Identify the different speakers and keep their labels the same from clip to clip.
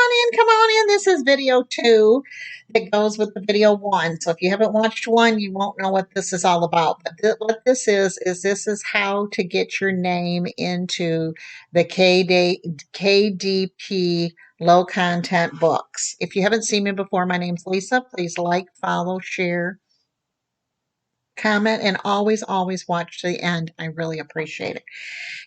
Speaker 1: on in, come on in. This is video 2 that goes with the video 1. So if you haven't watched 1, you won't know what this is all about. But what this is this is how to get your name into the KDP low content books. If you haven't seen me before, my name's Lisa. Please like, follow, share, comment, and always watch to the end. I really appreciate it.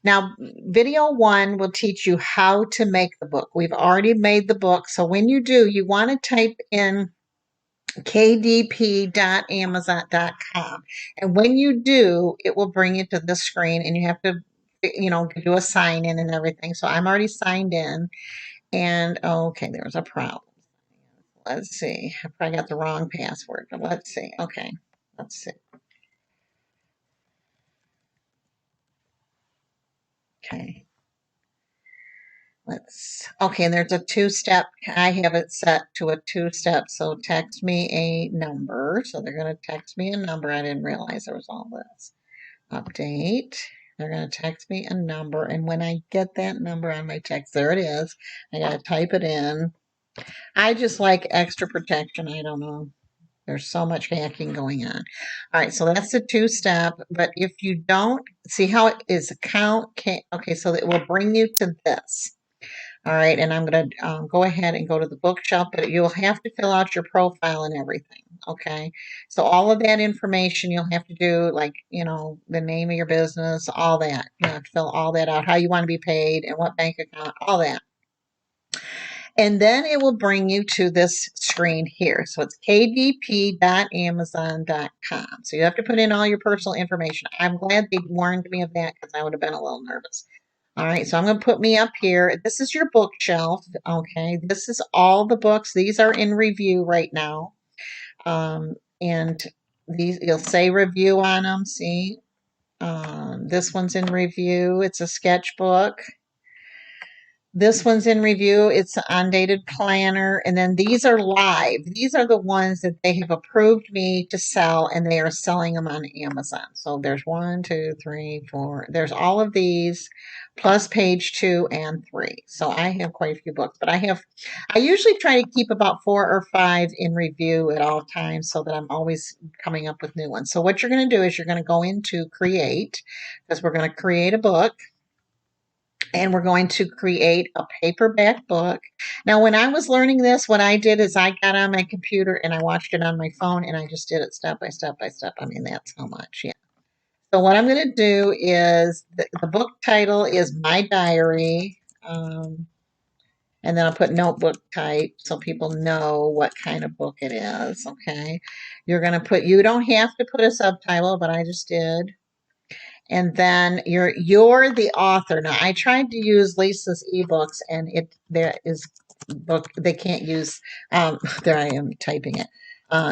Speaker 1: Now, video 1 will teach you how to make the book. We've already made the book. So when you do, you want to type in kdp.amazon.com. And when you do, it will bring you to this screen and you have to, do a sign in and everything. So I'm already signed in and okay, there's a problem. Let's see. I probably got the wrong password, but let's see. Okay, let's see. Okay. Okay, and there's a 2-step. I have it set to a 2-step. So text me a number. So they're going to text me a number. I didn't realize there was all this. Update. They're going to text me a number. And when I get that number on my text, there it is. I got to type it in. I just like extra protection. I don't know. There's so much hacking going on. All right, so that's the 2-step. But if you don't see how it is okay, so it will bring you to this. All right, and I'm going to go ahead and go to the bookshelf, but you'll have to fill out your profile and everything, okay? So all of that information you'll have to do, like, the name of your business, all that. You have to fill all that out, how you want to be paid and what bank account, all that. And then it will bring you to this screen here. So it's kdp.amazon.com. So you have to put in all your personal information. I'm glad they warned me of that because I would have been a little nervous. All right, so I'm going to put me up here. This is your bookshelf, okay? This is all the books. These are in review right now. And these, you'll say review on them, see? This one's in review. It's a sketchbook. This one's in review. It's an undated planner. And then these are live. These are the ones that they have approved me to sell, and they are selling them on Amazon. So there's 1, 2, 3, 4. There's all of these plus page 2 and 3. So I have quite a few books, but I usually try to keep about 4 or 5 in review at all times so that I'm always coming up with new ones. So what you're going to do is you're going to go into create, because we're going to create a book. And we're going to create a paperback book. Now, when I was learning this, what I did is I got on my computer and I watched it on my phone and I just did it step by step by step. I mean, that's how much, yeah. So what I'm going to do is the book title is My Diary. And then I'll put notebook type so people know what kind of book it is, okay? You're going to put, you don't have to put a subtitle, but I just did. And then you're the author. Now I tried to use Lisa's ebooks, and there is book they can't use. There I am typing it.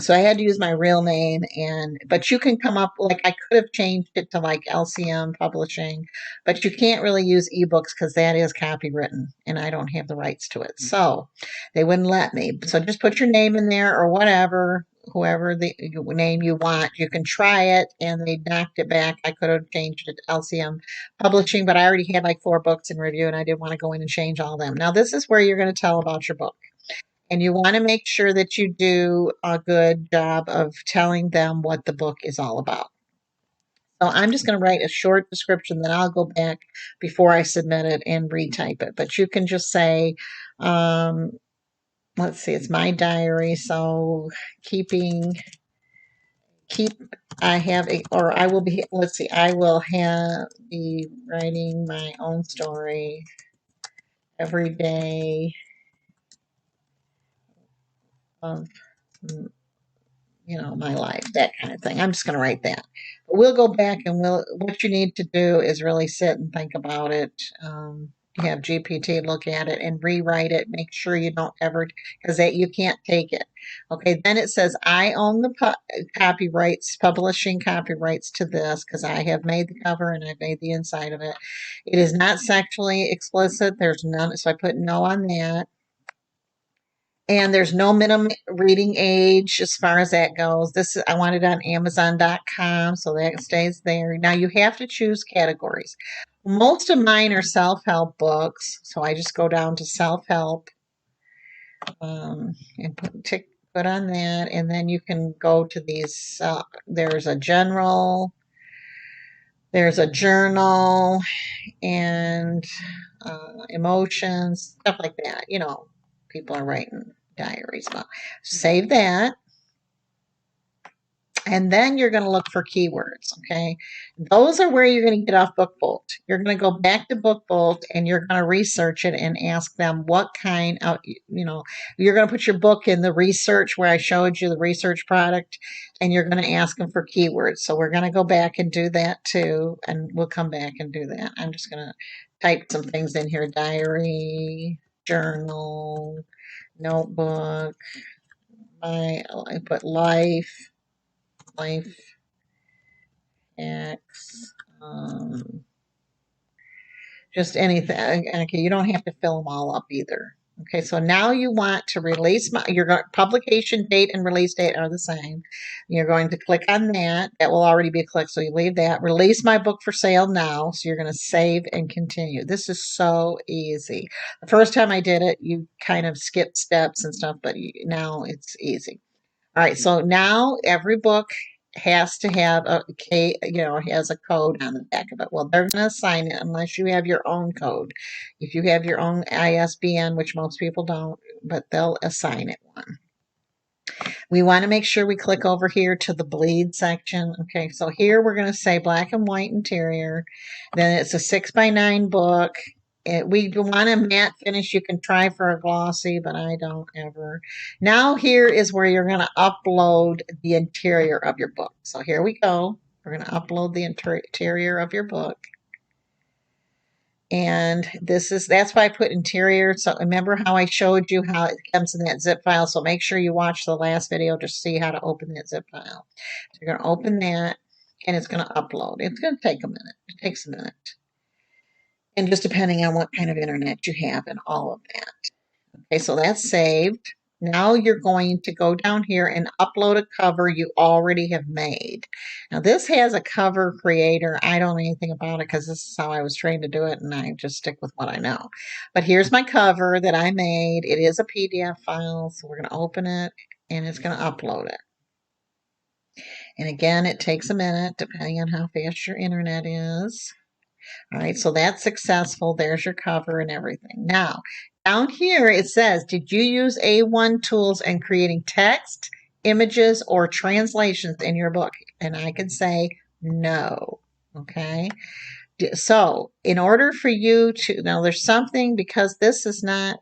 Speaker 1: So I had to use my real name, but you can come up, like, I could have changed it to like LCM Publishing, but you can't really use ebooks because that is copywritten and I don't have the rights to it. So they wouldn't let me. So just put your name in there or whatever. Whoever the name you want, you can try it, and they knocked it back. I could have changed it to LCM Publishing, but I already had like 4 books in review, and I didn't want to go in and change all of them. Now, this is where you're going to tell about your book, and you want to make sure that you do a good job of telling them what the book is all about. So I'm just going to write a short description, then I'll go back before I submit it and retype it. But you can just say, let's see, it's my diary. So I will be writing my own story every day of, my life, that kind of thing. I'm just going to write that. But we'll go back and what you need to do is really sit and think about it. You have GPT look at it and rewrite it. Make sure you don't ever, because you can't take it. Okay, then it says, I own the copyrights, publishing copyrights to this, because I have made the cover and I've made the inside of it. It is not sexually explicit. There's none, so I put no on that. And there's no minimum reading age as far as that goes. I want it on Amazon.com, so that stays there. Now you have to choose categories. Most of mine are self-help books, so I just go down to self-help. and put on that, and then you can go to these. There's a general, there's a journal, and emotions, stuff like that. You know, people are writing diaries about. Save that. And then you're going to look for keywords, okay? Those are where you're going to get off BookBolt. You're going to go back to BookBolt and you're going to research it and ask them what kind of, you know, you're going to put your book in the research where I showed you the research product, and you're going to ask them for keywords. So we're going to go back and do that too, and we'll come back and do that. I'm just going to type some things in here: diary, journal, notebook, I put life X, just anything. Okay, you don't have to fill them all up either. Okay, so now you want to release your publication date and release date are the same. You're going to click on that. That will already be clicked, so you leave that. Release my book for sale now. So you're going to save and continue. This is so easy. The first time I did it, you kind of skipped steps and stuff, but now it's easy. All right, so now every book has to have has a code on the back of it. Well, they're going to assign it unless you have your own code. If you have your own ISBN, which most people don't, but they'll assign it one. We want to make sure we click over here to the bleed section. Okay, so here we're going to say black and white interior. Then it's a 6x9 book. We want a matte finish. You can try for a glossy, but I don't ever. Now here is where you're going to upload the interior of your book. So here we go. We're going to upload the interior of your book. And that's why I put interior. So remember how I showed you how it comes in that zip file. So make sure you watch the last video to see how to open that zip file. So you're going to open that, and it's going to upload. It's going to take a minute. It takes a minute. And just depending on what kind of internet you have and all of that. Okay, so that's saved. Now you're going to go down here and upload a cover you already have made. Now this has a cover creator. I don't know anything about it because this is how I was trained to do it, and I just stick with what I know. But here's my cover that I made. It is a PDF file, so we're going to open it, and it's going to upload it. And again, it takes a minute depending on how fast your internet is. All right, so that's successful. There's your cover and everything. Now, down here it says, did you use A1 tools in creating text, images, or translations in your book? And I can say no. Okay. So in order for you to, now there's something, because this is not,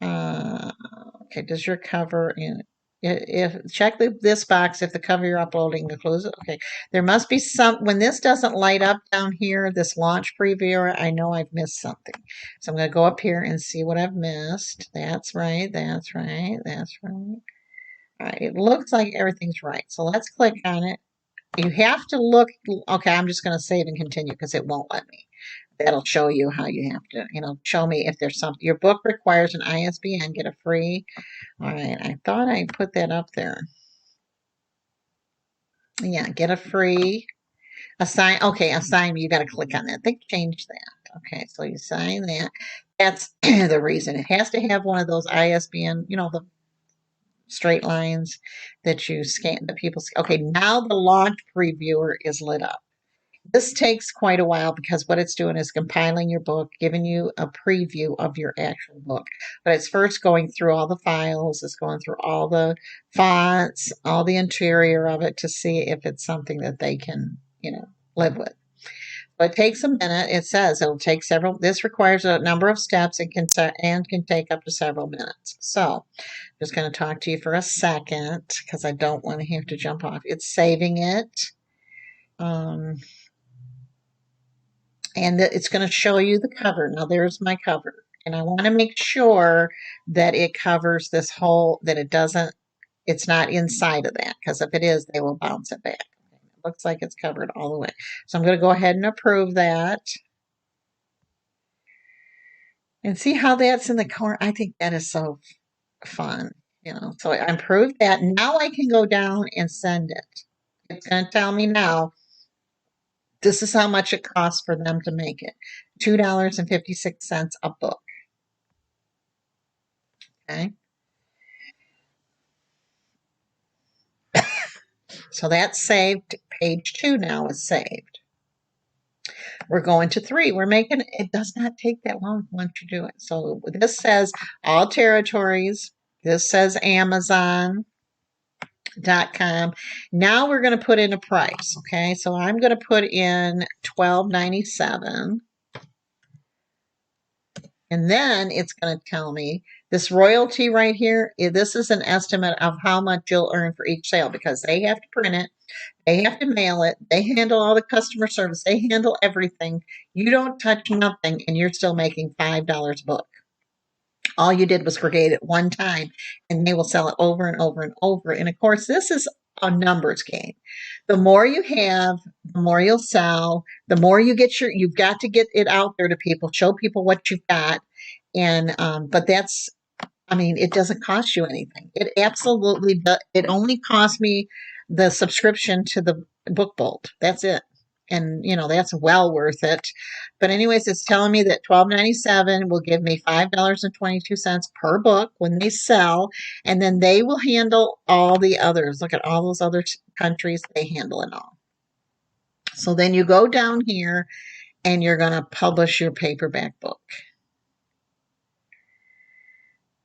Speaker 1: okay, does your cover in, if check this box if the cover you're uploading includes it. Okay, there must be some, when this doesn't light up down here, this launch previewer, I know I've missed something. So I'm going to go up here and see what I've missed. That's right, that's right, that's right. All right, it looks like everything's right. So let's click on it. You have to look, okay, I'm just going to save and continue because it won't let me. That'll show you how you have to, show me if there's something. Your book requires an ISBN, get a free. All right, I thought I put that up there. Yeah, get a free assign. Okay, assign. You got to click on that. They changed that. Okay, so you sign that. That's the reason. It has to have one of those ISBN, the straight lines that you scan, that people see. Okay, now the launch previewer is lit up. This takes quite a while because what it's doing is compiling your book, giving you a preview of your actual book. But it's first going through all the files, it's going through all the fonts, all the interior of it to see if it's something that they can, live with. But it takes a minute. It says it'll take several. This requires a number of steps and can take up to several minutes. So I'm just going to talk to you for a second because I don't want to have to jump off. It's saving it. And it's going to show you the cover. Now there's my cover. And I want to make sure that it covers this whole, that it's not inside of that, because if it is, they will bounce it back. It looks like it's covered all the way. So I'm going to go ahead and approve that. And see how that's in the corner? I think that is so fun. So I approved that. Now I can go down and send it. It's going to tell me now, this is how much it costs for them to make it. $2.56 a book. Okay. So that's saved. Page 2 now is saved. We're going to 3. We're making it does not take that long once you do it. So this says all territories. This says Amazon.com. Now we're going to put in a price. Okay. So I'm going to put in $12.97. And then it's going to tell me this royalty right here. This is an estimate of how much you'll earn for each sale because they have to print it. They have to mail it. They handle all the customer service. They handle everything. You don't touch nothing and you're still making $5 a book. All you did was create it one time and they will sell it over and over and over. And of course, this is a numbers game. The more you have, the more you'll sell, the more you get you've got to get it out there to people, show people what you've got. And, but that's, I mean, it doesn't cost you anything. It absolutely does. It only cost me the subscription to the Book Bolt. That's it. And, you know, that's well worth it. But anyways, it's telling me that $12.97 will give me $5.22 per book when they sell. And then they will handle all the others. Look at all those other countries. They handle it all. So then you go down here and you're going to publish your paperback book.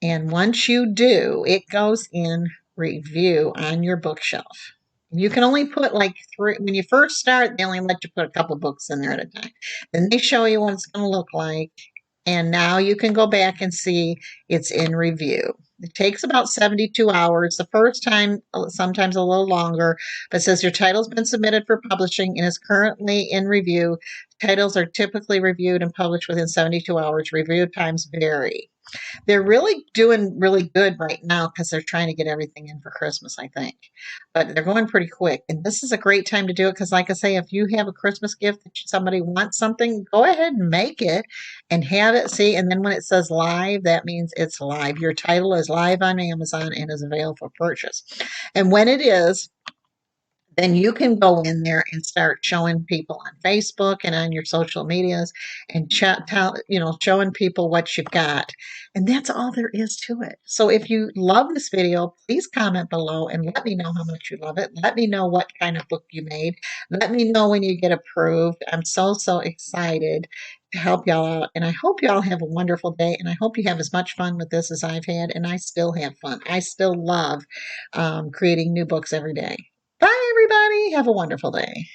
Speaker 1: And once you do, it goes in review on your bookshelf. You can only put like 3. When you first start, they only let you put a couple books in there at a time. Then they show you what it's going to look like. And now you can go back and see it's in review. It takes about 72 hours. The first time, sometimes a little longer, but it says your title's been submitted for publishing and is currently in review. Titles are typically reviewed and published within 72 hours. Review times vary. They're really doing really good right now because they're trying to get everything in for Christmas, I think. But they're going pretty quick. And this is a great time to do it because, like I say, if you have a Christmas gift that somebody wants something, go ahead and make it and have it. See, and then when it says live, that means it's live. Your title is live on Amazon and is available for purchase. And when it is, then you can go in there and start showing people on Facebook and on your social medias and showing people what you've got. And that's all there is to it. So if you love this video, please comment below and let me know how much you love it. Let me know what kind of book you made. Let me know when you get approved. I'm so excited to help y'all out. And I hope y'all have a wonderful day. And I hope you have as much fun with this as I've had. And I still have fun. I still love creating new books every day. Bye, everybody. Have a wonderful day.